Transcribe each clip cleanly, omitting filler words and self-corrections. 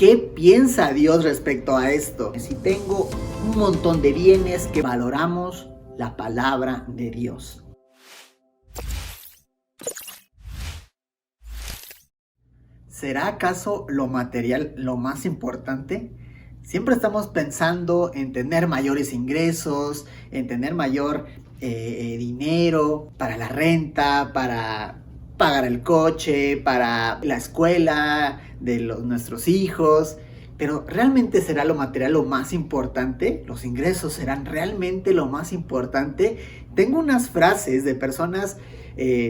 ¿Qué piensa Dios respecto a esto? Si tengo un montón de bienes, que valoramos la palabra de Dios. ¿Será acaso lo material lo más importante? Siempre estamos pensando en tener mayores ingresos, en tener mayor dinero para la renta, para pagar el coche, para la escuela de nuestros hijos. Pero ¿realmente será lo material lo más importante? ¿Los ingresos serán realmente lo más importante? Tengo unas frases de personas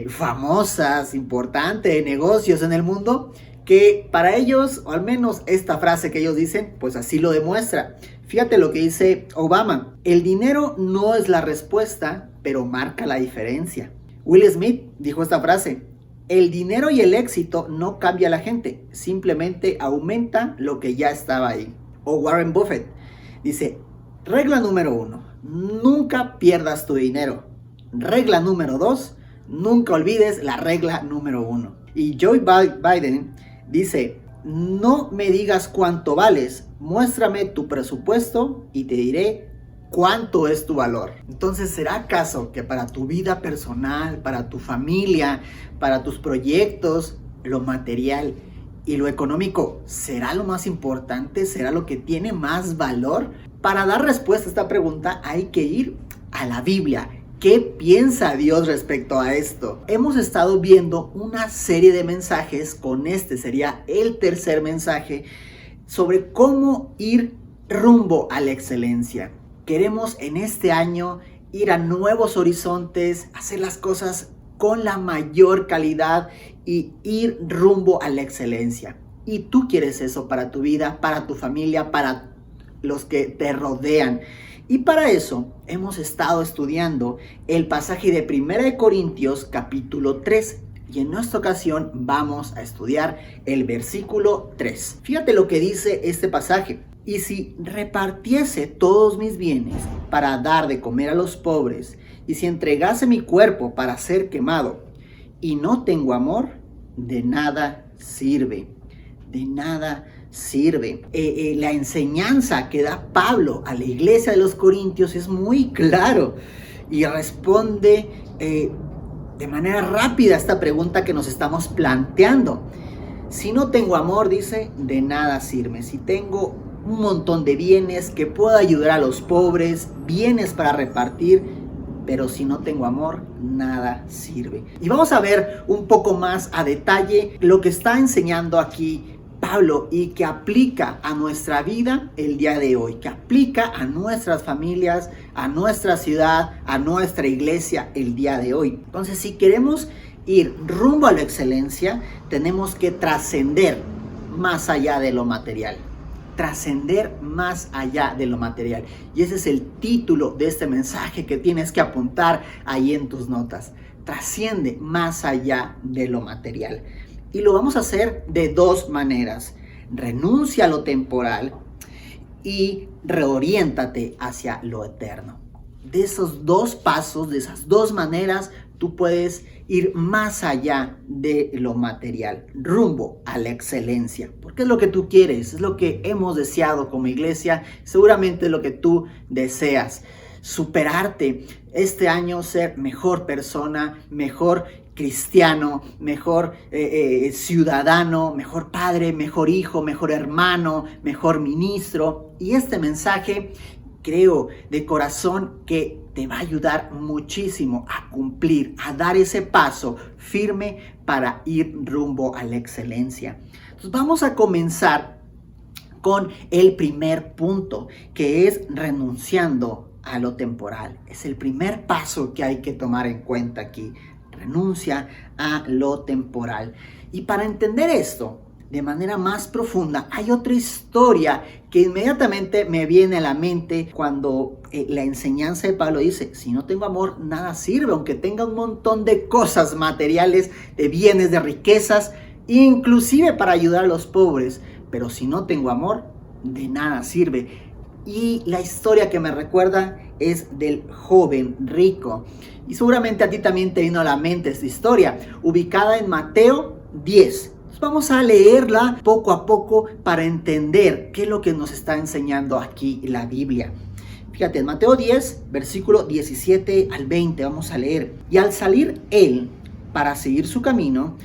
famosas, importantes, de negocios en el mundo, que para ellos, o al menos esta frase que ellos dicen, pues así lo demuestra. Fíjate lo que dice Obama: el dinero no es la respuesta, pero marca la diferencia. Will Smith dijo esta frase: el dinero y el éxito no cambia a la gente, simplemente aumenta lo que ya estaba ahí. O Warren Buffett dice: regla número 1, nunca pierdas tu dinero. Regla número 2, nunca olvides la regla número 1. Y Joe Biden dice: no me digas cuánto vales, muéstrame tu presupuesto y te diré cuánto es tu valor. Entonces, ¿será acaso que para tu vida personal, para tu familia, para tus proyectos, lo material y lo económico será lo más importante? ¿Será lo que tiene más valor? Para dar respuesta a esta pregunta hay que ir a la Biblia. ¿Qué piensa Dios respecto a esto? Hemos estado viendo una serie de mensajes, con este sería el tercer mensaje, sobre cómo ir rumbo a la excelencia. Queremos en este año ir a nuevos horizontes, hacer las cosas con la mayor calidad y ir rumbo a la excelencia. Y tú quieres eso para tu vida, para tu familia, para los que te rodean. Y para eso hemos estado estudiando el pasaje de 1 Corintios capítulo 3. Y en nuestra ocasión vamos a estudiar el versículo 3. Fíjate lo que dice este pasaje: y si repartiese todos mis bienes para dar de comer a los pobres, y si entregase mi cuerpo para ser quemado, y no tengo amor, de nada sirve. De nada sirve. La enseñanza que da Pablo a la iglesia de los Corintios es muy claro y responde de manera rápida a esta pregunta que nos estamos planteando. Si no tengo amor, dice, de nada sirve. Si tengo un montón de bienes que puedo ayudar a los pobres, bienes para repartir, pero si no tengo amor, nada sirve. Y vamos a ver un poco más a detalle lo que está enseñando aquí Pablo y que aplica a nuestra vida el día de hoy, que aplica a nuestras familias, a nuestra ciudad, a nuestra iglesia el día de hoy. Entonces, si queremos ir rumbo a la excelencia, tenemos que trascender más allá de lo material. Trascender más allá de lo material. Y ese es el título de este mensaje que tienes que apuntar ahí en tus notas. Trasciende más allá de lo material. Y lo vamos a hacer de dos maneras: renuncia a lo temporal y reoriéntate hacia lo eterno. De esos dos pasos, de esas dos maneras, tú puedes ir más allá de lo material, rumbo a la excelencia, porque es lo que tú quieres, es lo que hemos deseado como iglesia, seguramente es lo que tú deseas. Superarte este año, ser mejor persona, mejor cristiano, mejor ciudadano, mejor padre, mejor hijo, mejor hermano, mejor ministro. Y este mensaje, creo de corazón que te va a ayudar muchísimo a cumplir, a dar ese paso firme para ir rumbo a la excelencia. Entonces vamos a comenzar con el primer punto, que es renunciando a lo temporal. Es el primer paso que hay que tomar en cuenta aquí. Renuncia a lo temporal. Y para entender esto de manera más profunda, hay otra historia que inmediatamente me viene a la mente cuando la enseñanza de Pablo dice: si no tengo amor, nada sirve, aunque tenga un montón de cosas materiales, de bienes, de riquezas, inclusive para ayudar a los pobres, pero si no tengo amor, de nada sirve. Y la historia que me recuerda es del joven rico. Y seguramente a ti también te vino a la mente esta historia, ubicada en Mateo 10. Vamos a leerla poco a poco para entender qué es lo que nos está enseñando aquí la Biblia. Fíjate, en Mateo 10, versículo 17 al 20, vamos a leer. Y al salir él para seguir su camino,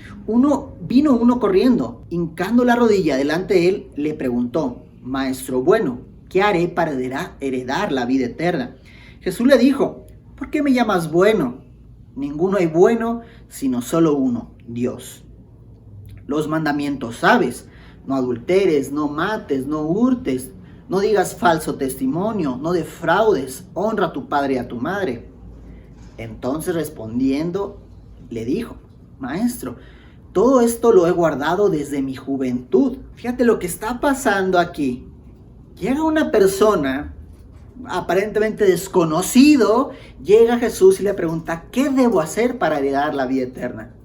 vino uno corriendo, hincando la rodilla delante de él, le preguntó: Maestro bueno, ¿qué haré para heredar la vida eterna? Jesús le dijo: ¿por qué me llamas bueno? Ninguno hay bueno, sino solo uno, Dios. Los mandamientos sabes: no adulteres, no mates, no hurtes, no digas falso testimonio, no defraudes, honra a tu padre y a tu madre. Entonces respondiendo, le dijo: Maestro, todo esto lo he guardado desde mi juventud. Fíjate lo que está pasando aquí. Llega una persona aparentemente desconocido, llega a Jesús y le pregunta: ¿qué debo hacer para heredar la vida eterna?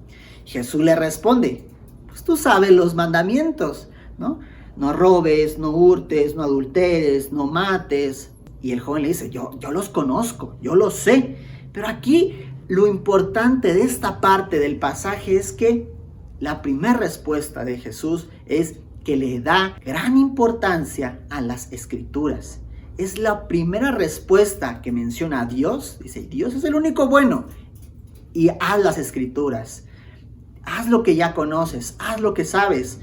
Jesús le responde: pues tú sabes los mandamientos, ¿no? No robes, no hurtes, no adulteres, no mates. Y el joven le dice: yo los conozco, yo los sé. Pero aquí lo importante de esta parte del pasaje es que la primera respuesta de Jesús es que le da gran importancia a las escrituras. Es la primera respuesta que menciona a Dios. Dice: Dios es el único bueno. Y haz las escrituras. Haz lo que ya conoces, haz lo que sabes.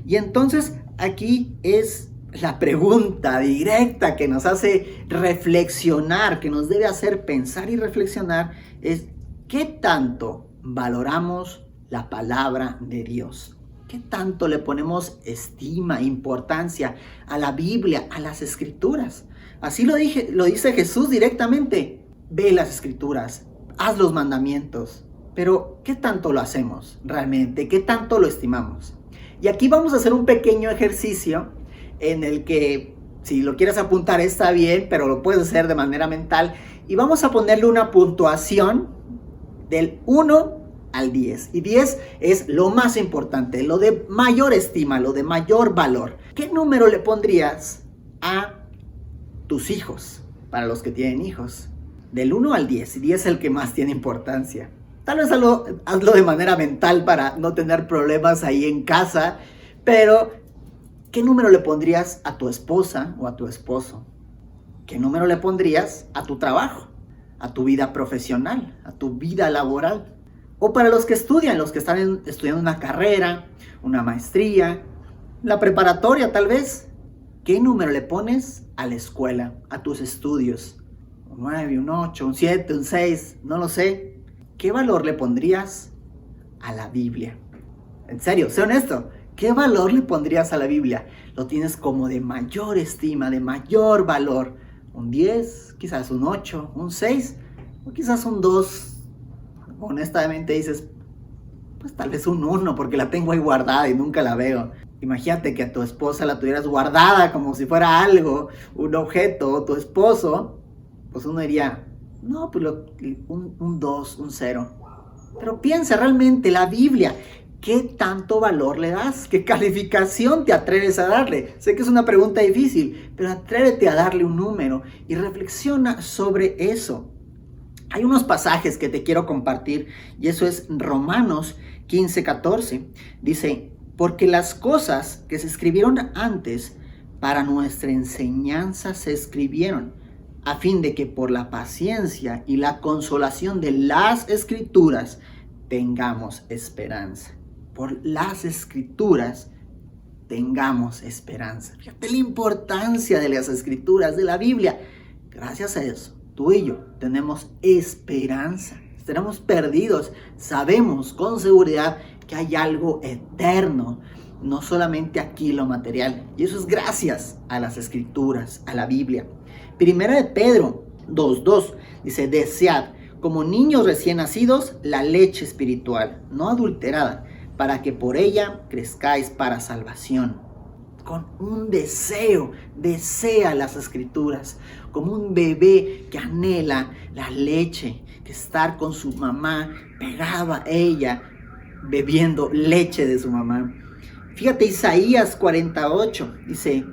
Y entonces aquí es la pregunta directa que nos hace reflexionar, que nos debe hacer pensar y reflexionar, es: ¿qué tanto valoramos la palabra de Dios? ¿Qué tanto le ponemos estima, importancia a la Biblia, a las escrituras? Así lo dice Jesús directamente: ve las escrituras, haz los mandamientos. Pero, ¿qué tanto lo hacemos realmente? ¿Qué tanto lo estimamos? Y aquí vamos a hacer un pequeño ejercicio en el que, si lo quieres apuntar está bien, pero lo puedes hacer de manera mental. Y vamos a ponerle una puntuación del 1 al 10. Y 10 es lo más importante, lo de mayor estima, lo de mayor valor. ¿Qué número le pondrías a tus hijos, para los que tienen hijos? Del 1 al 10, y 10 es el que más tiene importancia. Tal vez hazlo de manera mental para no tener problemas ahí en casa, pero ¿qué número le pondrías a tu esposa o a tu esposo? ¿Qué número le pondrías a tu trabajo, a tu vida profesional, a tu vida laboral? O para los que estudian, los que están estudiando una carrera, una maestría, la preparatoria tal vez. ¿Qué número le pones a la escuela, a tus estudios? Un 9, un 8, un 7, un 6, no lo sé. ¿Qué valor le pondrías a la Biblia? En serio, sé honesto. ¿Qué valor le pondrías a la Biblia? Lo tienes como de mayor estima, de mayor valor. Un 10, quizás un 8, un 6, o quizás un 2. Honestamente dices, pues tal vez un 1, porque la tengo ahí guardada y nunca la veo. Imagínate que a tu esposa la tuvieras guardada como si fuera algo, un objeto, o tu esposo, pues uno diría: no, pues un 2, un 0. Pero piensa realmente, la Biblia, ¿qué tanto valor le das? ¿Qué calificación te atreves a darle? Sé que es una pregunta difícil, pero atrévete a darle un número y reflexiona sobre eso. Hay unos pasajes que te quiero compartir, y eso es Romanos 15:14. Dice: porque las cosas que se escribieron antes para nuestra enseñanza se escribieron, a fin de que por la paciencia y la consolación de las Escrituras tengamos esperanza. Por las Escrituras tengamos esperanza. Fíjate la importancia de las Escrituras, de la Biblia. Gracias a eso, tú y yo tenemos esperanza. Estaremos perdidos. Sabemos con seguridad que hay algo eterno, no solamente aquí lo material. Y eso es gracias a las Escrituras, a la Biblia. Primera de Pedro 2:2 dice: desead como niños recién nacidos la leche espiritual, no adulterada, para que por ella crezcáis para salvación. Con un deseo, desea las Escrituras, como un bebé que anhela la leche, que estar con su mamá, pegado a ella, bebiendo leche de su mamá. Fíjate, Isaías 48 dice: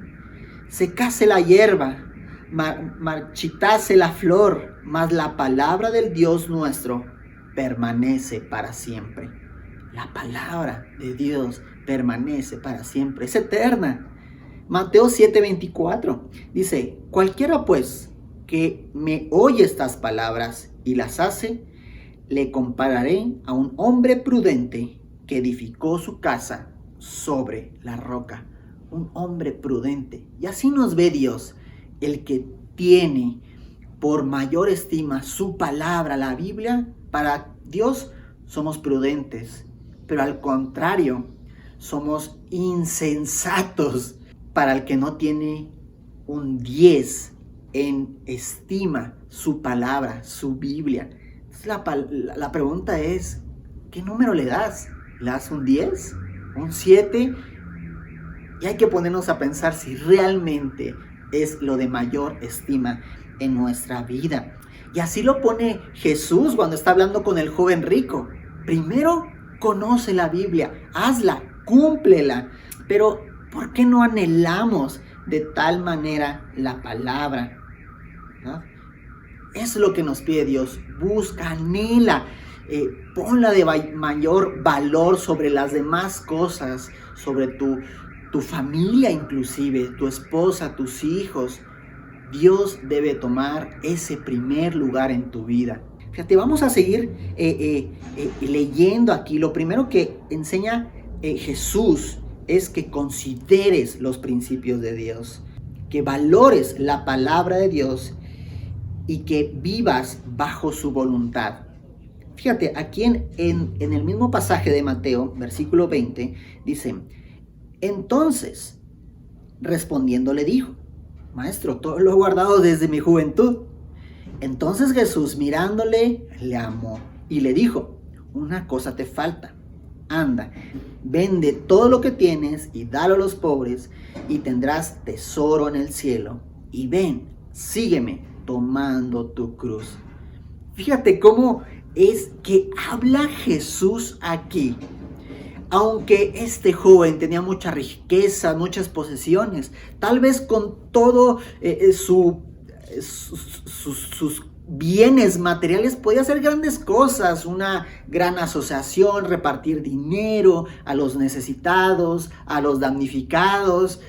secase la hierba, marchitase la flor, mas la palabra del Dios nuestro permanece para siempre. La palabra de Dios permanece para siempre, es eterna. Mateo 7:24 dice, cualquiera pues que me oye estas palabras y las hace, le compararé a un hombre prudente que edificó su casa sobre la roca. Un hombre prudente. Y así nos ve Dios, el que tiene por mayor estima su palabra, la Biblia. Para Dios somos prudentes, pero al contrario, somos insensatos para el que no tiene un 10 en estima su palabra, su Biblia. La pregunta es, ¿qué número le das? ¿Le das un 10? ¿Un 7? Y hay que ponernos a pensar si realmente es lo de mayor estima en nuestra vida. Y así lo pone Jesús cuando está hablando con el joven rico. Primero, conoce la Biblia, hazla, cúmplela. Pero, ¿por qué no anhelamos de tal manera la palabra? ¿No? Es lo que nos pide Dios. Busca, anhela, ponla de mayor valor sobre las demás cosas, sobre tu familia inclusive, tu esposa, tus hijos. Dios debe tomar ese primer lugar en tu vida. Fíjate, vamos a seguir leyendo aquí. Lo primero que enseña Jesús es que consideres los principios de Dios, que valores la palabra de Dios y que vivas bajo su voluntad. Fíjate, aquí en el mismo pasaje de Mateo, versículo 20, dice, entonces, respondiendo le dijo, Maestro, todo lo he guardado desde mi juventud. Entonces Jesús, mirándole, le amó y le dijo, una cosa te falta. Anda, vende todo lo que tienes y dalo a los pobres y tendrás tesoro en el cielo. Y ven, sígueme tomando tu cruz. Fíjate cómo es que habla Jesús aquí. Aunque este joven tenía mucha riqueza, muchas posesiones, tal vez con todo sus bienes materiales podía hacer grandes cosas, una gran asociación, repartir dinero a los necesitados, a los damnificados.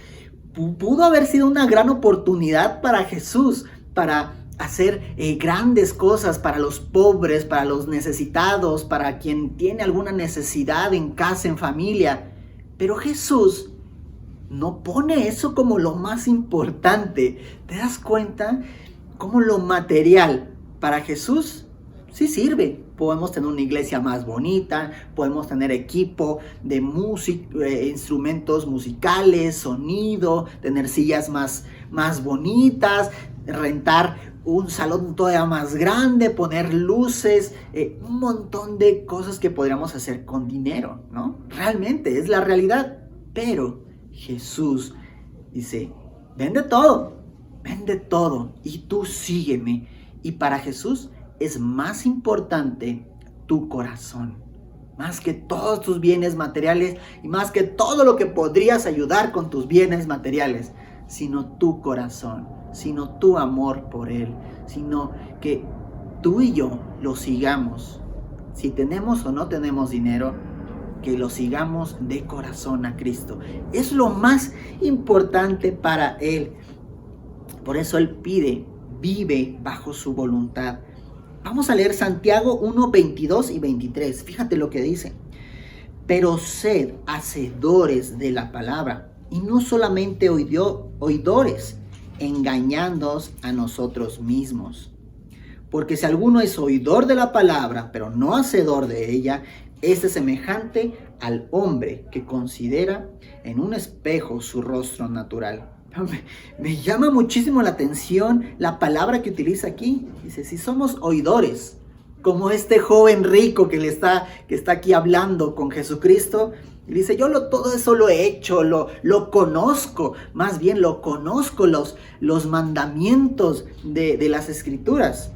Pudo haber sido una gran oportunidad para Jesús, para hacer grandes cosas para los pobres, para los necesitados, para quien tiene alguna necesidad en casa, en familia. Pero Jesús no pone eso como lo más importante. ¿Te das cuenta? Como lo material para Jesús sí sirve. Podemos tener una iglesia más bonita, podemos tener equipo de música, instrumentos musicales, sonido, tener sillas más bonitas, rentar un salón todavía más grande, poner luces, un montón de cosas que podríamos hacer con dinero, ¿no? Realmente es la realidad. Pero Jesús dice, vende todo y tú sígueme. Y para Jesús es más importante tu corazón, más que todos tus bienes materiales y más que todo lo que podrías ayudar con tus bienes materiales, sino tu corazón, sino tu amor por Él, sino que tú y yo lo sigamos. Si tenemos o no tenemos dinero, que lo sigamos de corazón a Cristo. Es lo más importante para Él. Por eso Él pide, vive bajo su voluntad. Vamos a leer Santiago 1, 22 y 23. Fíjate lo que dice. Pero sed hacedores de la palabra y no solamente oidores, engañándoos a nosotros mismos. Porque si alguno es oidor de la palabra, pero no hacedor de ella, este es semejante al hombre que considera en un espejo su rostro natural. Me llama muchísimo la atención la palabra que utiliza aquí. Dice, si somos oidores, como este joven rico que está aquí hablando con Jesucristo, y dice, todo eso lo he hecho, lo conozco, más bien lo conozco, los mandamientos de las Escrituras.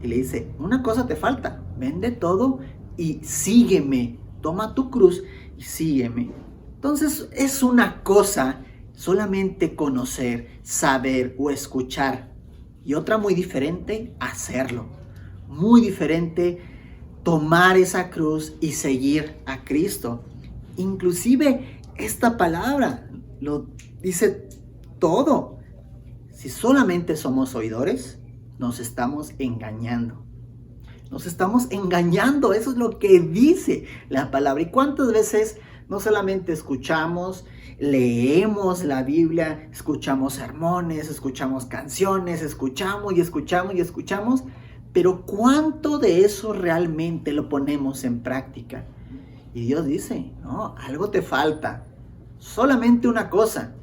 Y le dice, una cosa te falta, vende todo y sígueme, toma tu cruz y sígueme. Entonces es una cosa solamente conocer, saber o escuchar, y otra muy diferente, hacerlo. Muy diferente tomar esa cruz y seguir a Cristo. Inclusive esta palabra lo dice todo. Si solamente somos oidores, nos estamos engañando. Nos estamos engañando, eso es lo que dice la palabra. ¿Y cuántas veces no solamente escuchamos, leemos la Biblia, escuchamos sermones, escuchamos canciones, escuchamos y escuchamos y escuchamos, pero cuánto de eso realmente lo ponemos en práctica? Y Dios dice, no, algo te falta. Solamente una cosa,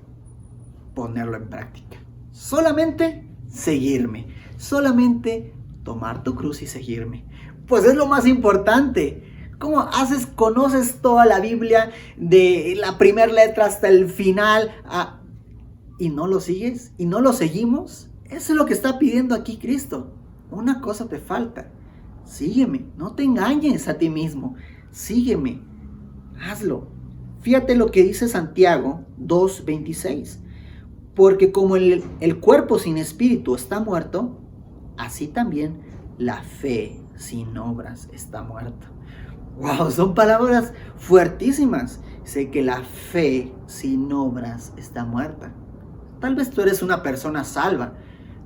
ponerlo en práctica. Solamente seguirme. Solamente tomar tu cruz y seguirme. Pues es lo más importante. ¿Cómo haces? Conoces toda la Biblia de la primera letra hasta el final y no lo sigues y no lo seguimos. Eso es lo que está pidiendo aquí Cristo. Una cosa te falta. Sígueme. No te engañes a ti mismo. Sígueme. Hazlo. Fíjate lo que dice Santiago 2:26. Porque como el cuerpo sin espíritu está muerto, así también la fe sin obras está muerta. Wow, son palabras fuertísimas. Sé que la fe sin obras está muerta. Tal vez tú eres una persona salva,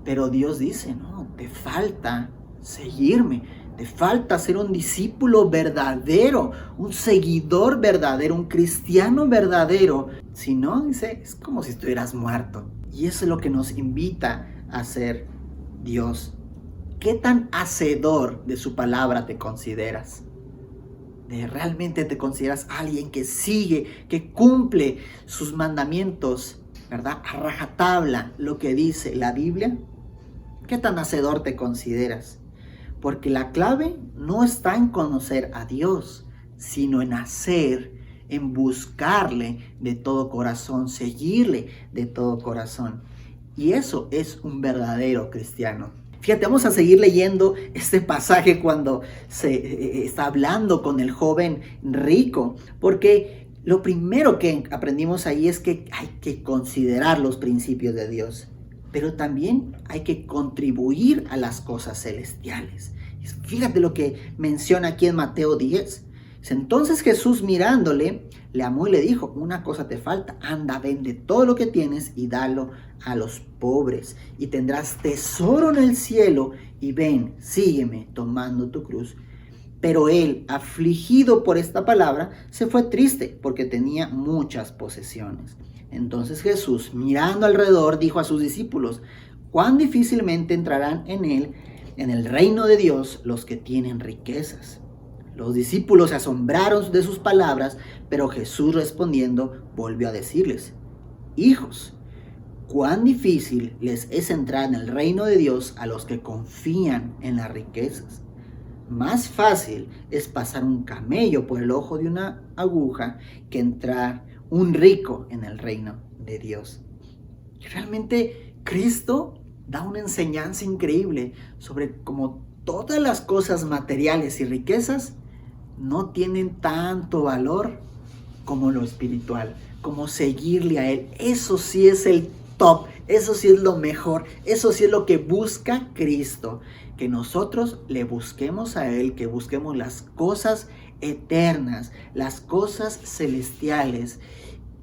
pero Dios dice, no, te falta seguirme. Te falta ser un discípulo verdadero, un seguidor verdadero, un cristiano verdadero. Si no, dice, es como si estuvieras muerto. Y eso es lo que nos invita a hacer Dios. ¿Qué tan hacedor de su palabra te consideras? ¿Realmente te consideras alguien que sigue, que cumple sus mandamientos, ¿verdad? A rajatabla lo que dice la Biblia. ¿Qué tan hacedor te consideras? Porque la clave no está en conocer a Dios, sino en hacer, en buscarle de todo corazón, seguirle de todo corazón. Y eso es un verdadero cristiano. Fíjate, vamos a seguir leyendo este pasaje cuando se está hablando con el joven rico, porque lo primero que aprendimos ahí es que hay que considerar los principios de Dios, pero también hay que contribuir a las cosas celestiales. Fíjate lo que menciona aquí en Mateo 10. Entonces Jesús mirándole, le amó y le dijo, una cosa te falta, anda, vende todo lo que tienes y dalo a los pobres y tendrás tesoro en el cielo y ven, sígueme tomando tu cruz. Pero él, afligido por esta palabra, se fue triste porque tenía muchas posesiones. Entonces Jesús, mirando alrededor, dijo a sus discípulos, cuán difícilmente entrarán en el reino de Dios los que tienen riquezas. Los discípulos se asombraron de sus palabras, pero Jesús respondiendo volvió a decirles, hijos, cuán difícil les es entrar en el reino de Dios a los que confían en las riquezas. Más fácil es pasar un camello por el ojo de una aguja que entrar un rico en el reino de Dios. Y realmente Cristo da una enseñanza increíble sobre cómo todas las cosas materiales y riquezas no tienen tanto valor como lo espiritual, como seguirle a Él. Eso sí es el top, eso sí es lo mejor, eso sí es lo que busca Cristo, que nosotros le busquemos a Él, que busquemos las cosas eternas, las cosas celestiales,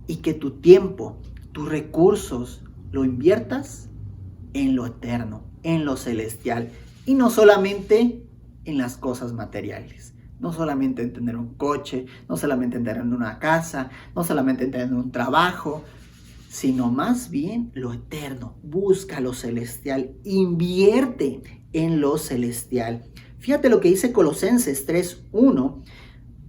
y que tu tiempo, tus recursos, lo inviertas en lo eterno, en lo celestial, y no solamente en las cosas materiales. No solamente en tener un coche, no solamente en tener una casa, no solamente en tener un trabajo, sino más bien lo eterno. Busca lo celestial, invierte en lo celestial. Fíjate lo que dice Colosenses 3:1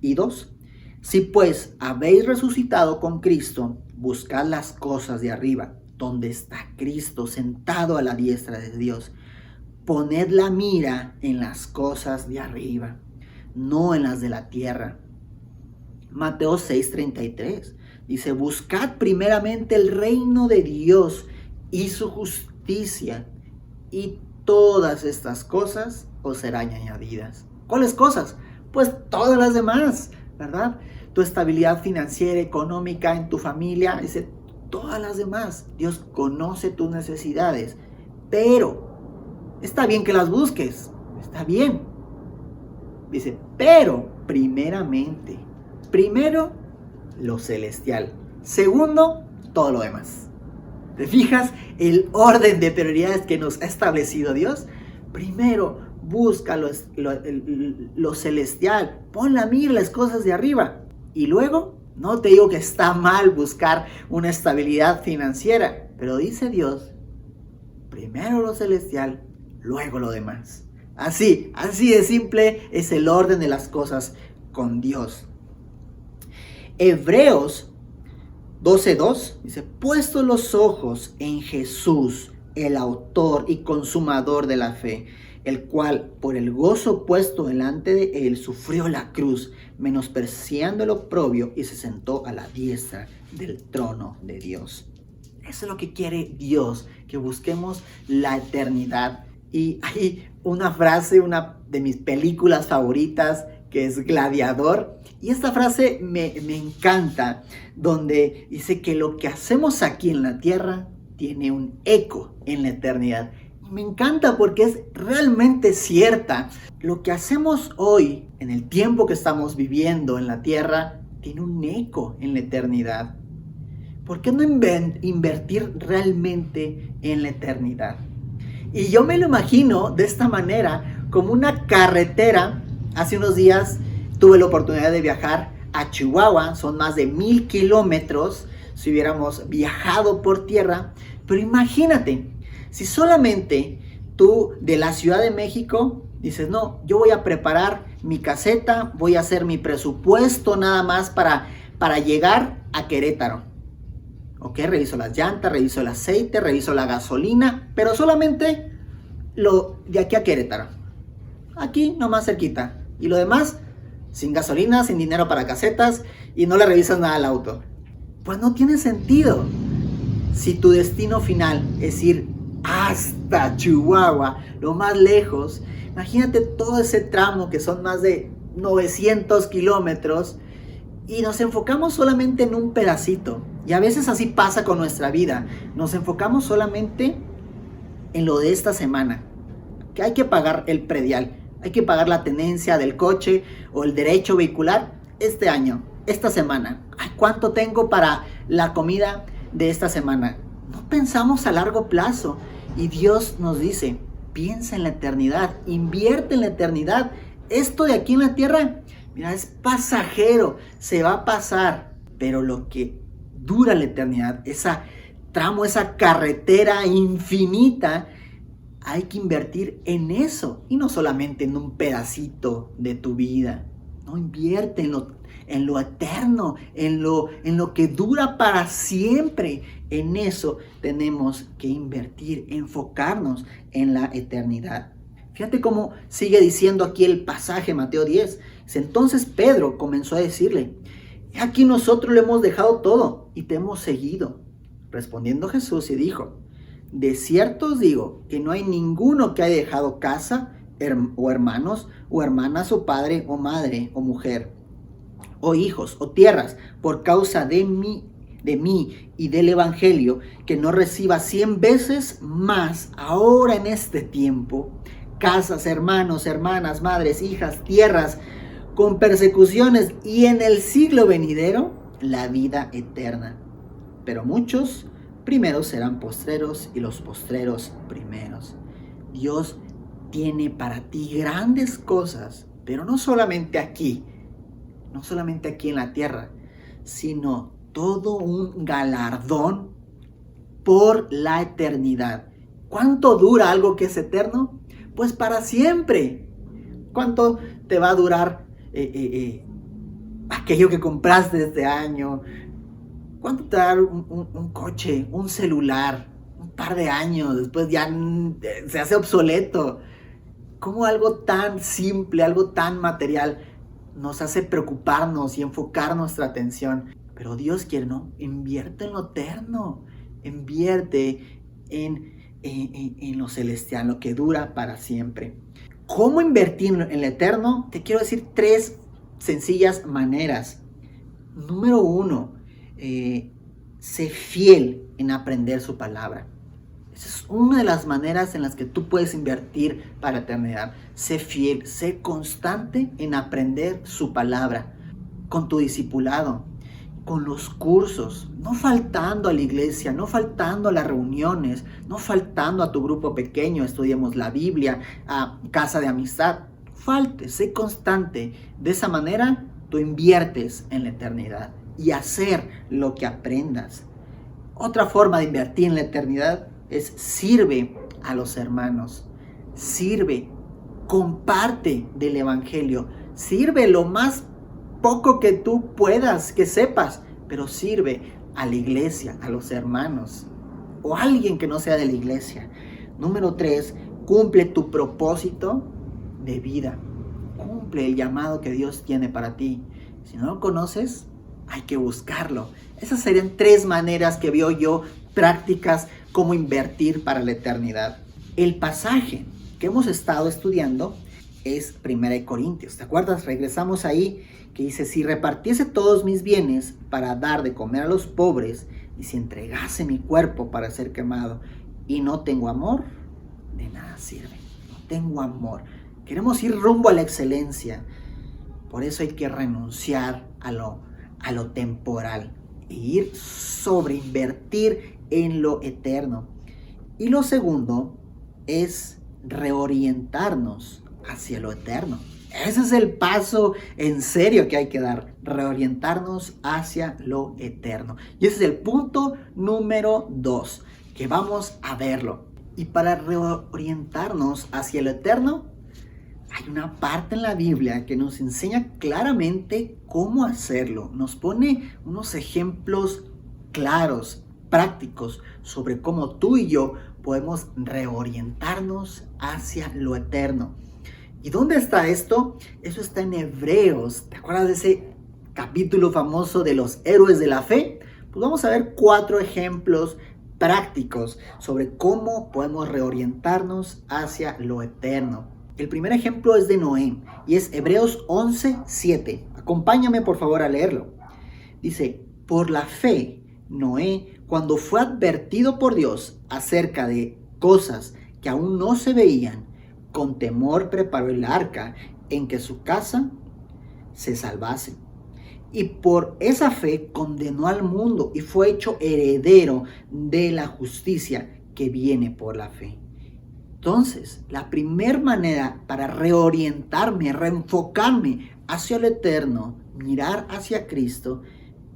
y 2. Si pues habéis resucitado con Cristo, buscad las cosas de arriba, donde está Cristo sentado a la diestra de Dios. Poned la mira en las cosas de arriba, no en las de la tierra. Mateo 6:33 dice, buscad primeramente el reino de Dios y su justicia, y todas estas cosas os serán añadidas. ¿Cuáles cosas? Pues todas las demás, ¿verdad? Tu estabilidad financiera, económica, en tu familia, dice, todas las demás. Dios conoce tus necesidades, pero está bien que las busques, está bien. Dice, pero primeramente, primero lo celestial. Segundo, todo lo demás. ¿Te fijas el orden de prioridades que nos ha establecido Dios? Primero, busca lo celestial. Pon la mira en las cosas de arriba. Y luego, no te digo que está mal buscar una estabilidad financiera, pero dice Dios, primero lo celestial, luego lo demás. Así de simple es el orden de las cosas con Dios. Hebreos 12:2 dice, puestos los ojos en Jesús, el autor y consumador de la fe, el cual por el gozo puesto delante de él sufrió la cruz, menospreciando el oprobio, y se sentó a la diestra del trono de Dios. Eso es lo que quiere Dios, que busquemos la eternidad. Y hay una frase, una de mis películas favoritas, que es Gladiador. Y esta frase me encanta, donde dice que lo que hacemos aquí en la tierra tiene un eco en la eternidad. Y me encanta porque es realmente cierta. Lo que hacemos hoy, en el tiempo que estamos viviendo en la tierra, tiene un eco en la eternidad. ¿Por qué no invertir realmente en la eternidad? Y yo me lo imagino de esta manera, como una carretera. Hace unos días tuve la oportunidad de viajar a Chihuahua, son más de 1000 kilómetros si hubiéramos viajado por tierra. Pero imagínate, si solamente tú de la Ciudad de México dices, no, yo voy a preparar mi caseta, voy a hacer mi presupuesto nada más para llegar a Querétaro. Ok, reviso las llantas, reviso el aceite, reviso la gasolina, pero solamente lo de aquí a Querétaro. Aquí nomás cerquita. Y lo demás, sin gasolina, sin dinero para casetas y no le revisas nada al auto. Pues no tiene sentido. Si tu destino final es ir hasta Chihuahua, lo más lejos, imagínate todo ese tramo que son más de 900 kilómetros y nos enfocamos solamente en un pedacito. Y a veces así pasa con nuestra vida. Nos enfocamos solamente en lo de esta semana, que hay que pagar el predial, hay que pagar la tenencia del coche o el derecho vehicular este año, esta semana. Ay, ¿cuánto tengo para la comida de esta semana? No pensamos a largo plazo. Y Dios nos dice, piensa en la eternidad, invierte en la eternidad. Esto de aquí en la tierra, mira, es pasajero, se va a pasar. Pero lo que dura la eternidad, esa tramo, esa carretera infinita, hay que invertir en eso y no solamente en un pedacito de tu vida. No, invierte en lo eterno, en lo que dura para siempre. En eso tenemos que invertir, enfocarnos en la eternidad. Fíjate cómo sigue diciendo aquí el pasaje, Mateo 10. Entonces Pedro comenzó a decirle, aquí nosotros le hemos dejado todo y te hemos seguido. Respondiendo Jesús y dijo, de cierto os digo que no hay ninguno que haya dejado casa, o hermanos, o hermanas, o padre, o madre, o mujer, o hijos, o tierras, por causa de mí y del evangelio, que no reciba 100 veces más ahora en este tiempo, casas, hermanos, hermanas, madres, hijas, tierras, con persecuciones, y en el siglo venidero, la vida eterna. Pero muchos primeros serán postreros y los postreros primeros. Dios tiene para ti grandes cosas, pero no solamente aquí en la tierra, sino todo un galardón por la eternidad. ¿Cuánto dura algo que es eterno? Pues para siempre. ¿Cuánto te va a durar aquello que compraste este año? ¿Cuánto te va a dar un coche, un celular, un par de años? Después ya se hace obsoleto. ¿Cómo algo tan simple, algo tan material nos hace preocuparnos y enfocar nuestra atención? Pero Dios quiere, ¿no? Invierte en lo eterno. Invierte en lo celestial, lo que dura para siempre. ¿Cómo invertir en lo eterno? Te quiero decir 3 sencillas maneras. Número 1, sé fiel en aprender su palabra. Esa es una de las maneras en las que tú puedes invertir para la eternidad. Sé fiel, sé constante en aprender su palabra con tu discipulado. con los cursos, no faltando a la iglesia, no faltando a las reuniones, no faltando a tu grupo pequeño, estudiemos la Biblia, a casa de amistad. Falte, sé constante. De esa manera tú inviertes en la eternidad y hacer lo que aprendas. Otra forma de invertir en la eternidad es sirve a los hermanos, sirve, comparte del evangelio, sirve lo más poco que tú puedas, que sepas, pero sirve a la iglesia, a los hermanos o a alguien que no sea de la iglesia. Número 3, cumple tu propósito de vida. Cumple el llamado que Dios tiene para ti. Si no lo conoces, hay que buscarlo. Esas serían 3 maneras que veo yo prácticas cómo invertir para la eternidad. El pasaje que hemos estado estudiando es 1 Corintios. ¿Te acuerdas? Regresamos ahí que dice, si repartiese todos mis bienes para dar de comer a los pobres y si entregase mi cuerpo para ser quemado y no tengo amor, de nada sirve. No tengo amor. Queremos ir rumbo a la excelencia. Por eso hay que renunciar a lo temporal e ir sobre invertir en lo eterno. Y lo segundo es reorientarnos hacia lo eterno. Ese es el paso en serio que hay que dar, reorientarnos hacia lo eterno. Y ese es el punto número 2, que vamos a verlo. Y para reorientarnos hacia lo eterno, hay una parte en la Biblia que nos enseña claramente cómo hacerlo. Nos pone unos ejemplos claros, prácticos, sobre cómo tú y yo podemos reorientarnos hacia lo eterno. ¿Y dónde está esto? Eso está en Hebreos. ¿Te acuerdas de ese capítulo famoso de los héroes de la fe? Pues vamos a ver 4 ejemplos prácticos sobre cómo podemos reorientarnos hacia lo eterno. El primer ejemplo es de Noé y es Hebreos 11:7. Acompáñame por favor a leerlo. Dice, por la fe, Noé, cuando fue advertido por Dios acerca de cosas que aún no se veían, con temor preparó el arca en que su casa se salvase. Y por esa fe condenó al mundo y fue hecho heredero de la justicia que viene por la fe. Entonces, la primera manera para reorientarme, reenfocarme hacia lo eterno, mirar hacia Cristo,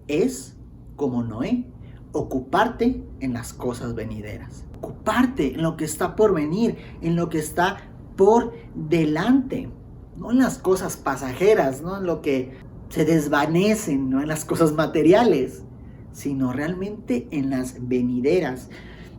es como Noé, ocuparte en las cosas venideras. Ocuparte en lo que está por venir, en lo que está por delante, no en las cosas pasajeras, no en lo que se desvanecen, no en las cosas materiales, sino realmente en las venideras.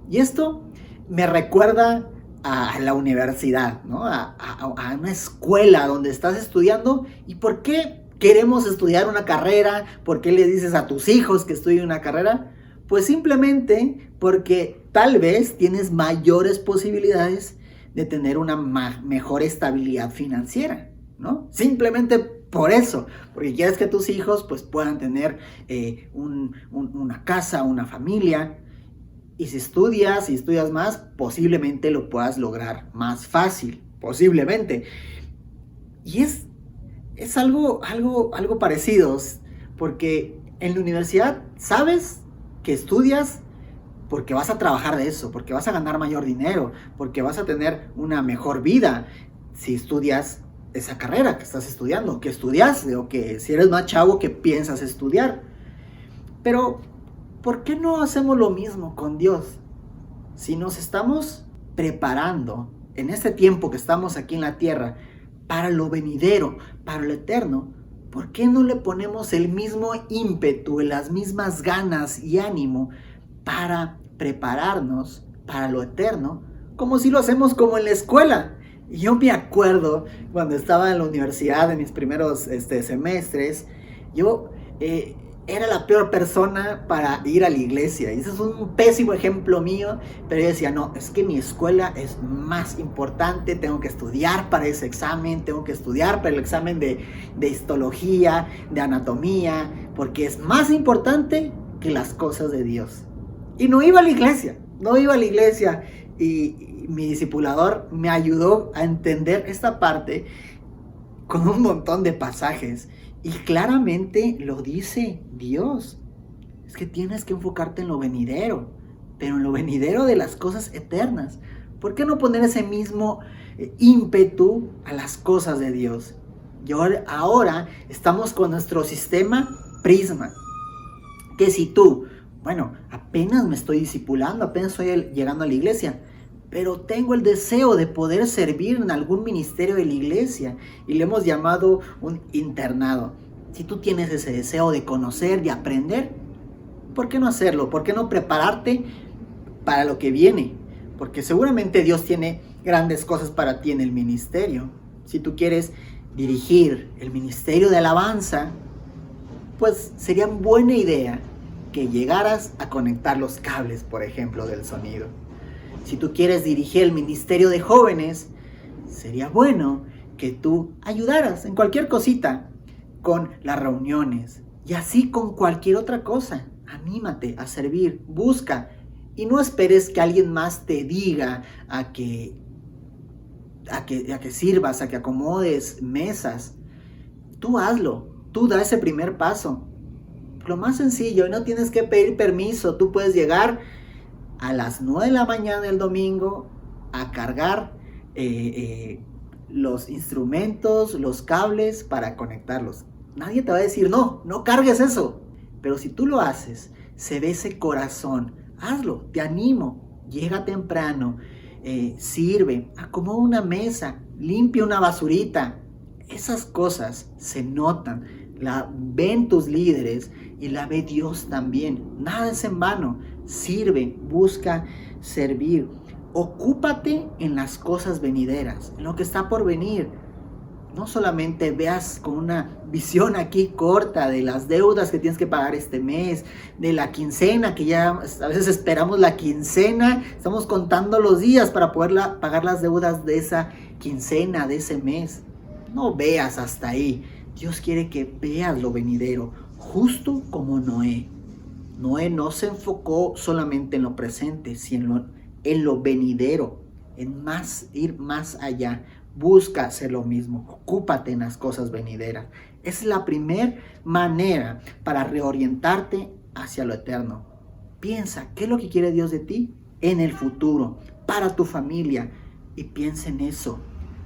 Y esto me recuerda a la universidad, ¿no? A una escuela donde estás estudiando. ¿Y por qué queremos estudiar una carrera? ¿Por qué le dices a tus hijos que estudien una carrera? Pues simplemente porque tal vez tienes mayores posibilidades de tener una mejor estabilidad financiera, ¿no? Simplemente por eso, porque quieres que tus hijos pues puedan tener una casa, una familia, y si estudias más, posiblemente lo puedas lograr más fácil, posiblemente. Y es algo parecido, porque en la universidad sabes que estudias porque vas a trabajar de eso, porque vas a ganar mayor dinero, porque vas a tener una mejor vida si estudias esa carrera que estás estudiando, que estudiaste, o que si eres más chavo que piensas estudiar. Pero, ¿por qué no hacemos lo mismo con Dios? Si nos estamos preparando en este tiempo que estamos aquí en la tierra para lo venidero, para lo eterno, ¿por qué no le ponemos el mismo ímpetu, las mismas ganas y ánimo para prepararnos para lo eterno, como si lo hacemos como en la escuela? Y yo me acuerdo cuando estaba en la universidad en mis primeros semestres, yo era la peor persona para ir a la iglesia. Y ese es un pésimo ejemplo mío, pero yo decía, no, es que mi escuela es más importante, tengo que estudiar para ese examen, tengo que estudiar para el examen de histología, de anatomía, porque es más importante que las cosas de Dios. Y no iba a la iglesia, y mi discipulador me ayudó a entender esta parte con un montón de pasajes. Y claramente lo dice Dios. Es que tienes que enfocarte en lo venidero, pero en lo venidero de las cosas eternas. ¿Por qué no poner ese mismo ímpetu a las cosas de Dios? Y ahora estamos con nuestro sistema Prisma. Que si tú, bueno, apenas me estoy discipulando, apenas estoy llegando a la iglesia, pero tengo el deseo de poder servir en algún ministerio de la iglesia y le hemos llamado un internado. Si tú tienes ese deseo de conocer, de aprender, ¿por qué no hacerlo? ¿Por qué no prepararte para lo que viene? Porque seguramente Dios tiene grandes cosas para ti en el ministerio. Si tú quieres dirigir el ministerio de alabanza, pues sería buena idea que llegaras a conectar los cables, por ejemplo, del sonido. Si tú quieres dirigir el ministerio de jóvenes, sería bueno que tú ayudaras en cualquier cosita con las reuniones y así con cualquier otra cosa. Anímate a servir, busca y no esperes que alguien más te diga a que sirvas, a que acomodes mesas. Tú hazlo, tú da ese primer paso. Lo más sencillo, no tienes que pedir permiso, tú puedes llegar a las 9 de la mañana el domingo a cargar los instrumentos, los cables para conectarlos. Nadie te va a decir, no cargues eso. Pero si tú lo haces, se ve ese corazón. Hazlo, te animo. Llega temprano, sirve, acomoda una mesa, limpia una basurita. Esas cosas se notan, la ven tus líderes y la ve Dios también. Nada es en vano. Sirve, busca servir. Ocúpate en las cosas venideras, en lo que está por venir. No solamente veas con una visión aquí corta de las deudas que tienes que pagar este mes, de la quincena, que ya a veces esperamos la quincena, estamos contando los días para poder pagar las deudas de esa quincena, de ese mes. No veas hasta ahí. Dios quiere que veas lo venidero, justo como Noé. Noé no se enfocó solamente en lo presente, sino en lo venidero, en ir más allá. Busca hacer lo mismo, ocúpate en las cosas venideras. Es la primera manera para reorientarte hacia lo eterno. Piensa, ¿qué es lo que quiere Dios de ti en el futuro, para tu familia? Y piensa en eso.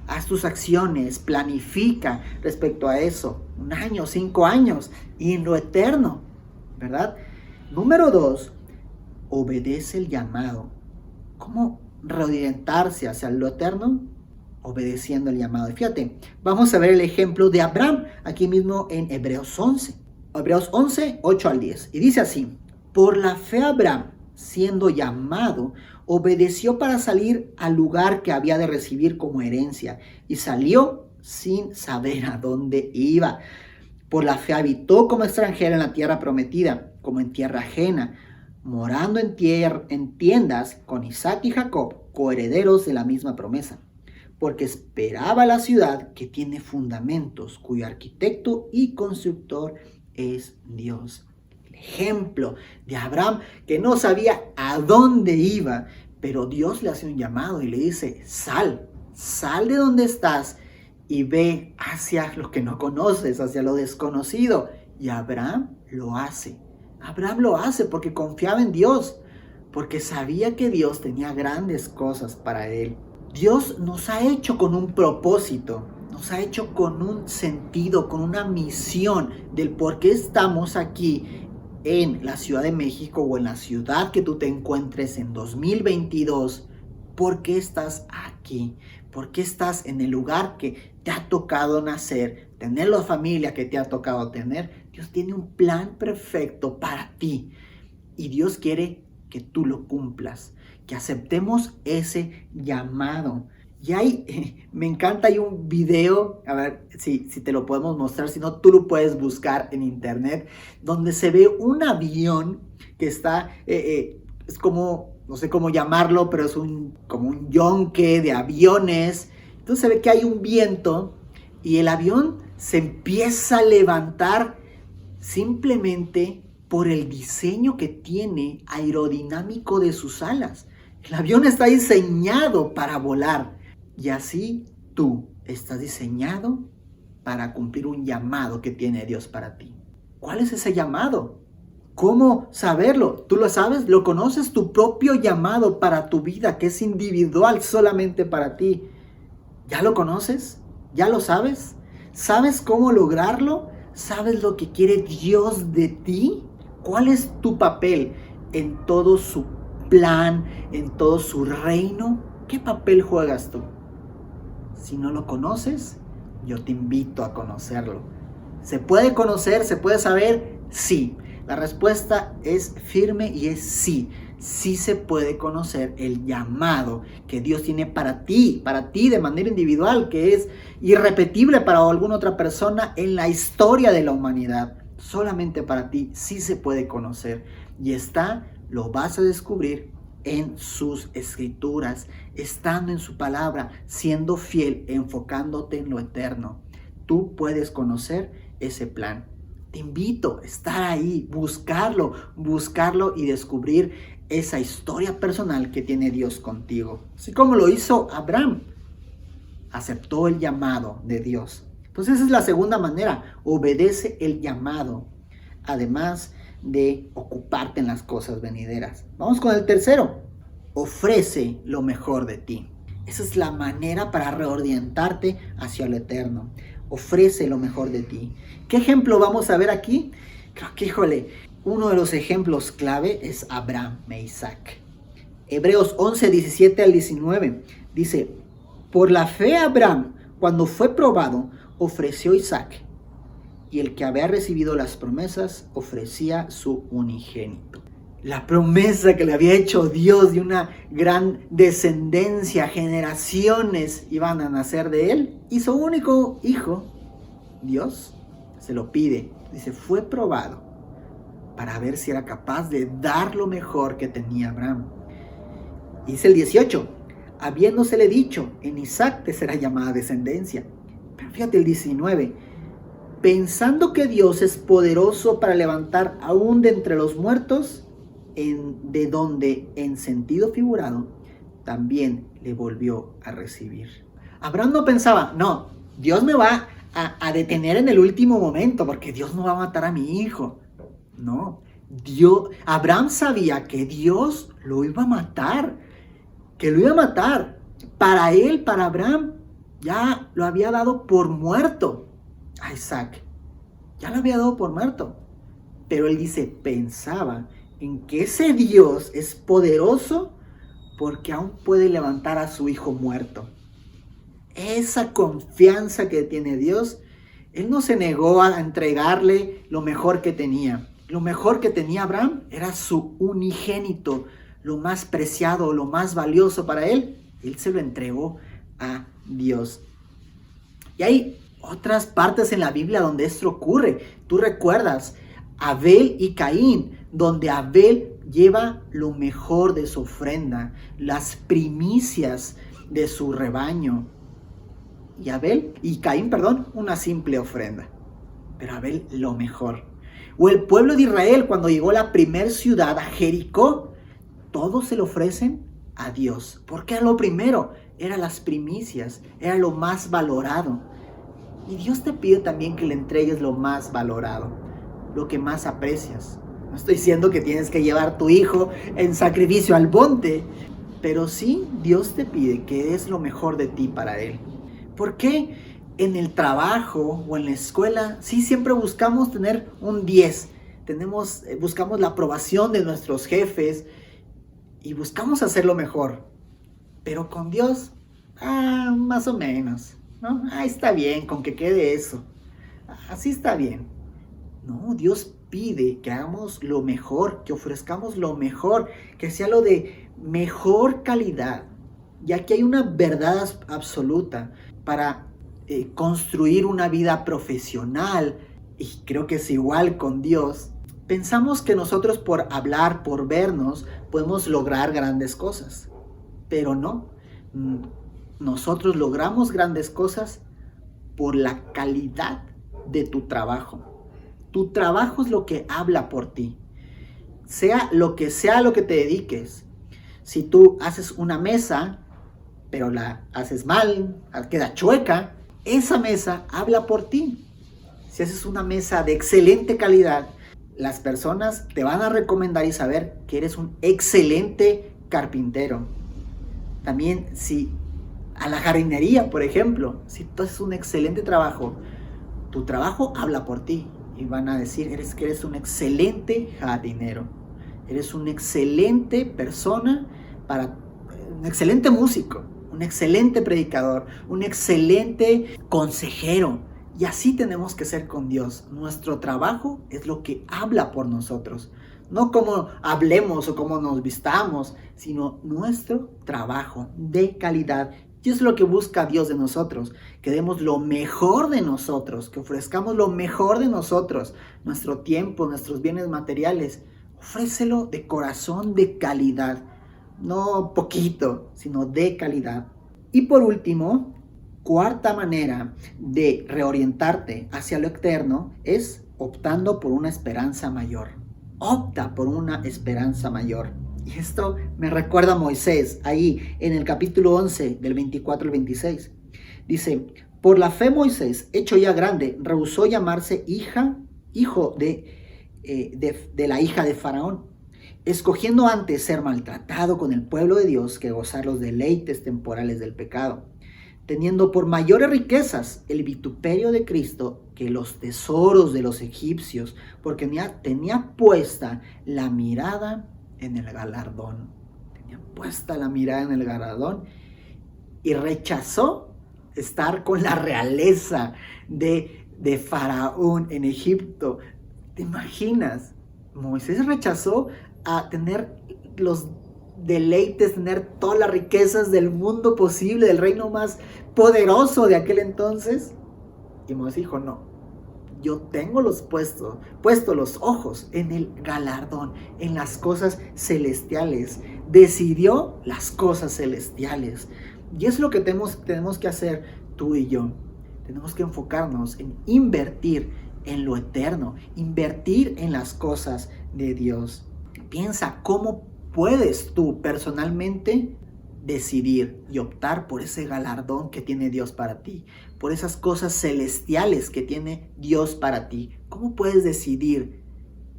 Haz tus acciones, planifica respecto a eso. 1 año, 5 años y en lo eterno, ¿verdad? Número 2, obedece el llamado. ¿Cómo reorientarse hacia lo eterno? Obedeciendo el llamado. Y fíjate, vamos a ver el ejemplo de Abraham, aquí mismo en Hebreos 11. Hebreos 11, 8 al 10. Y dice así, por la fe Abraham, siendo llamado, obedeció para salir al lugar que había de recibir como herencia, y salió sin saber a dónde iba. Por la fe habitó como extranjero en la tierra prometida, como en tierra ajena, morando en tiendas con Isaac y Jacob, coherederos de la misma promesa, porque esperaba la ciudad que tiene fundamentos, cuyo arquitecto y constructor es Dios. El ejemplo de Abraham, que no sabía a dónde iba, pero Dios le hace un llamado y le dice, sal de donde estás y ve hacia lo que no conoces, hacia lo desconocido. Y Abraham lo hace. Abraham lo hace porque confiaba en Dios, porque sabía que Dios tenía grandes cosas para él. Dios nos ha hecho con un propósito, nos ha hecho con un sentido, con una misión del por qué estamos aquí en la Ciudad de México o en la ciudad que tú te encuentres en 2022. ¿Por qué estás aquí? ¿Por qué estás en el lugar que te ha tocado nacer, tener la familia que te ha tocado tener? Dios tiene un plan perfecto para ti y Dios quiere que tú lo cumplas, que aceptemos ese llamado. Y ahí, me encanta, hay un video, a ver si te lo podemos mostrar, si no tú lo puedes buscar en internet, donde se ve un avión que está, es como, no sé cómo llamarlo, pero es como un yonque de aviones. Entonces se ve que hay un viento y el avión se empieza a levantar simplemente por el diseño que tiene aerodinámico de sus alas. El avión está diseñado para volar. Y así tú estás diseñado para cumplir un llamado que tiene Dios para ti. ¿Cuál es ese llamado? ¿Cómo saberlo? ¿Tú lo sabes? ¿Lo conoces? Tu propio llamado para tu vida, que es individual solamente para ti. ¿Ya lo conoces? ¿Ya lo sabes? ¿Sabes cómo lograrlo? ¿Sabes lo que quiere Dios de ti? ¿Cuál es tu papel en todo su plan, en todo su reino? ¿Qué papel juegas tú? Si no lo conoces, yo te invito a conocerlo. ¿Se puede conocer? ¿Se puede saber? Sí. La respuesta es firme y es sí. Sí se puede conocer el llamado que Dios tiene para ti de manera individual, que es irrepetible para alguna otra persona en la historia de la humanidad. Solamente para ti sí se puede conocer. Y lo vas a descubrir en sus escrituras, estando en su palabra, siendo fiel, enfocándote en lo eterno. Tú puedes conocer ese plan. Te invito a estar ahí, buscarlo y descubrir esa historia personal que tiene Dios contigo. Así como lo hizo Abraham, aceptó el llamado de Dios. Entonces esa es la segunda manera, obedece el llamado, además de ocuparte en las cosas venideras. Vamos con el tercero, ofrece lo mejor de ti. Esa es la manera para reorientarte hacia lo eterno. Ofrece lo mejor de ti. ¿Qué ejemplo vamos a ver aquí? Creo que, uno de los ejemplos clave es Abraham e Isaac. Hebreos 11, 17 al 19 dice, por la fe Abraham, cuando fue probado, ofreció Isaac, y el que había recibido las promesas ofrecía su unigénito. La promesa que le había hecho Dios de una gran descendencia, generaciones iban a nacer de él, y su único hijo, Dios, se lo pide. Dice, fue probado para ver si era capaz de dar lo mejor que tenía Abraham. Dice el 18, habiéndosele dicho, en Isaac te será llamada descendencia. Pero fíjate el 19, pensando que Dios es poderoso para levantar aún de entre los muertos, de donde en sentido figurado también le volvió a recibir. Abraham no pensaba, no, Dios me va a detener en el último momento porque Dios no va a matar a mi hijo. No, Abraham sabía que Dios lo iba a matar, Para él, para Abraham, ya lo había dado por muerto a Isaac. Ya lo había dado por muerto. Pero él dice, pensaba en que ese Dios es poderoso porque aún puede levantar a su hijo muerto. Esa confianza que tiene Dios, él no se negó a entregarle lo mejor que tenía. Lo mejor que tenía Abraham era su unigénito, lo más preciado, lo más valioso para él. Él se lo entregó a Dios. Y hay otras partes en la Biblia donde esto ocurre. Tú recuerdas Abel y Caín, donde Abel lleva lo mejor de su ofrenda, las primicias de su rebaño. Y Caín, una simple ofrenda. Pero Abel lo mejor. O el pueblo de Israel cuando llegó a la primer ciudad, a Jericó, todos se lo ofrecen a Dios. Porque era lo primero, eran las primicias, era lo más valorado. Y Dios te pide también que le entregues lo más valorado, lo que más aprecias. No estoy diciendo que tienes que llevar a tu hijo en sacrificio al monte, pero sí Dios te pide que des lo mejor de ti para Él. ¿Por qué en el trabajo o en la escuela sí siempre buscamos tener un 10? Buscamos la aprobación de nuestros jefes y buscamos hacerlo mejor. Pero con Dios, más o menos, ¿no? Está bien, con que quede eso. Así está bien. No, Dios pide que hagamos lo mejor, que ofrezcamos lo mejor, que sea lo de mejor calidad. Y aquí hay una verdad absoluta para construir una vida profesional, y creo que es igual con Dios. Pensamos que nosotros por hablar, por vernos, podemos lograr grandes cosas, pero no. Nosotros logramos grandes cosas por la calidad de tu trabajo. Tu trabajo es lo que habla por ti. Sea lo que te dediques. Si tú haces una mesa, pero la haces mal, queda chueca, esa mesa habla por ti. Si haces una mesa de excelente calidad, las personas te van a recomendar y saber que eres un excelente carpintero. También si a la jardinería, por ejemplo, si tú haces un excelente trabajo, tu trabajo habla por ti y van a decir que eres un excelente jardinero, eres una excelente persona, un excelente músico, un excelente predicador, un excelente consejero. Y así tenemos que ser con Dios. Nuestro trabajo es lo que habla por nosotros. No cómo hablemos o cómo nos vistamos, sino nuestro trabajo de calidad. Y es lo que busca Dios de nosotros, que demos lo mejor de nosotros, que ofrezcamos lo mejor de nosotros, nuestro tiempo, nuestros bienes materiales. Ofrécelo de corazón, de calidad, no poquito, sino de calidad. Y por último, cuarta manera de reorientarte hacia lo eterno es optando por una esperanza mayor. Opta por una esperanza mayor. Y esto me recuerda a Moisés, ahí en el capítulo 11, del 24 al 26. Dice, por la fe Moisés, hecho ya grande, rehusó llamarse hijo de la hija de Faraón, escogiendo antes ser maltratado con el pueblo de Dios que gozar los deleites temporales del pecado, teniendo por mayores riquezas el vituperio de Cristo que los tesoros de los egipcios, porque tenía puesta la mirada en el galardón. Tenía puesta la mirada en el galardón y rechazó estar con la realeza de Faraón en Egipto. ¿Te imaginas? Moisés rechazó a tener los deleites, tener todas las riquezas del mundo posible, del reino más poderoso de aquel entonces. Y Moisés dijo, no, yo tengo puesto los ojos en el galardón, en las cosas celestiales. Decidió las cosas celestiales. Y es lo que tenemos que hacer tú y yo. Tenemos que enfocarnos en invertir en lo eterno, invertir en las cosas de Dios. Piensa cómo puedes tú personalmente decidir y optar por ese galardón que tiene Dios para ti, por esas cosas celestiales que tiene Dios para ti. ¿Cómo puedes decidir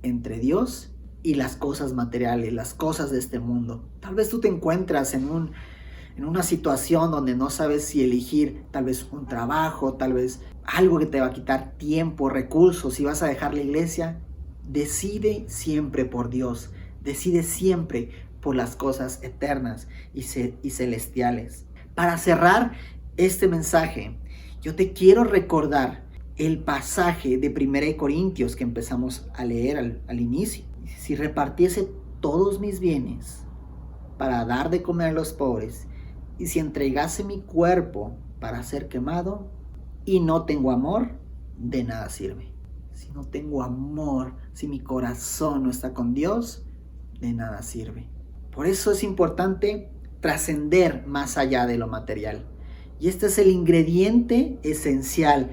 entre Dios y las cosas materiales, las cosas de este mundo? Tal vez tú te encuentras en una situación donde no sabes si elegir tal vez un trabajo, tal vez algo que te va a quitar tiempo, recursos, si vas a dejar la iglesia. Decide siempre por Dios, decide siempre por las cosas eternas y celestiales. Para cerrar este mensaje, yo te quiero recordar el pasaje de 1 Corintios que empezamos a leer al inicio. Si repartiese todos mis bienes para dar de comer a los pobres, y si entregase mi cuerpo para ser quemado, y no tengo amor, de nada sirve. Si no tengo amor, si mi corazón no está con Dios, de nada sirve. Por eso es importante trascender más allá de lo material. Y este es el ingrediente esencial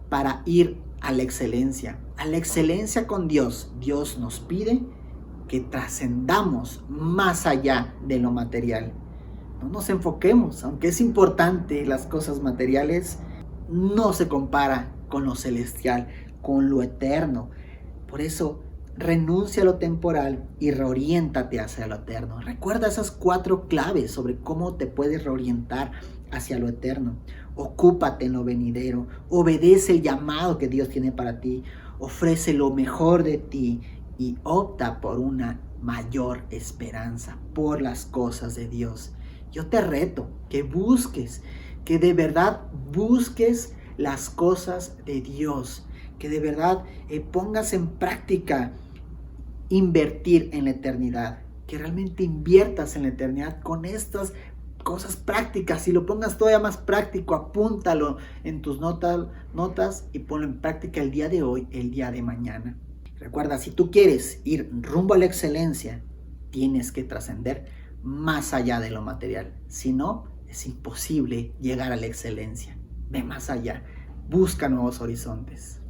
para ir a la excelencia. A la excelencia con Dios. Dios nos pide que trascendamos más allá de lo material. No nos enfoquemos, aunque es importante las cosas materiales, no se compara con lo celestial, con lo eterno. Por eso, renuncia a lo temporal y reoriéntate hacia lo eterno. Recuerda esas 4 claves sobre cómo te puedes reorientar hacia lo eterno. Ocúpate en lo venidero. Obedece el llamado que Dios tiene para ti. Ofrece lo mejor de ti y opta por una mayor esperanza, por las cosas de Dios. Yo te reto que busques, que de verdad busques las cosas de Dios, que de verdad pongas en práctica invertir en la eternidad, que realmente inviertas en la eternidad con estas cosas prácticas y lo pongas todavía más práctico. Apúntalo en tus notas y ponlo en práctica el día de hoy, el día de mañana. Recuerda, si tú quieres ir rumbo a la excelencia, tienes que trascender más allá de lo material. Si no, es imposible llegar a la excelencia. Ve más allá, busca nuevos horizontes.